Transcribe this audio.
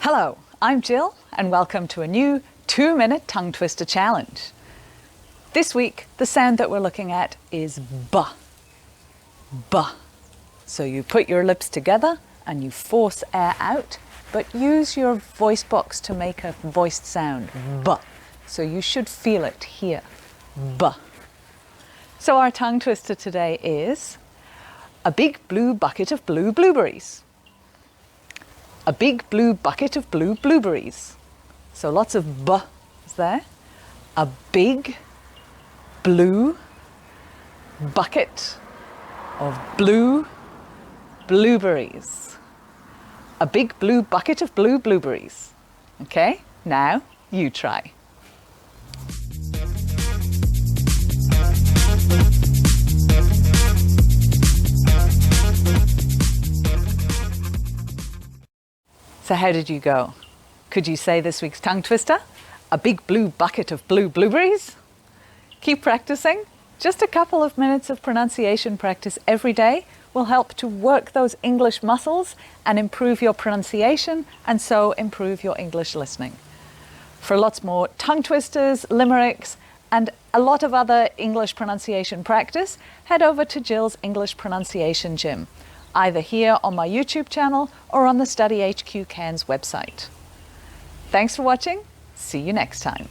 Hello, I'm Jill and welcome to a new 2-minute tongue twister challenge. This week, the sound that we're looking at is B. B. So you put your lips together and you force air out, but use your voice box to make a voiced sound, B. So you should feel it here, B. So our tongue twister today is a big blue bucket of blue blueberries. A big blue bucket of blue blueberries. So lots of B is there. A big blue bucket of blue blueberries. A big blue bucket of blue blueberries. Okay, now you try. So how did you go? Could you say this week's tongue twister? A big blue bucket of blue blueberries? Keep practicing. Just a couple of minutes of pronunciation practice every day will help to work those English muscles and improve your pronunciation and so improve your English listening. For lots more tongue twisters, limericks, and a lot of other English pronunciation practice, head over to Jill's English Pronunciation Gym, either here on my YouTube channel or on the Study HQ Cairns website. Thanks for watching. See you next time.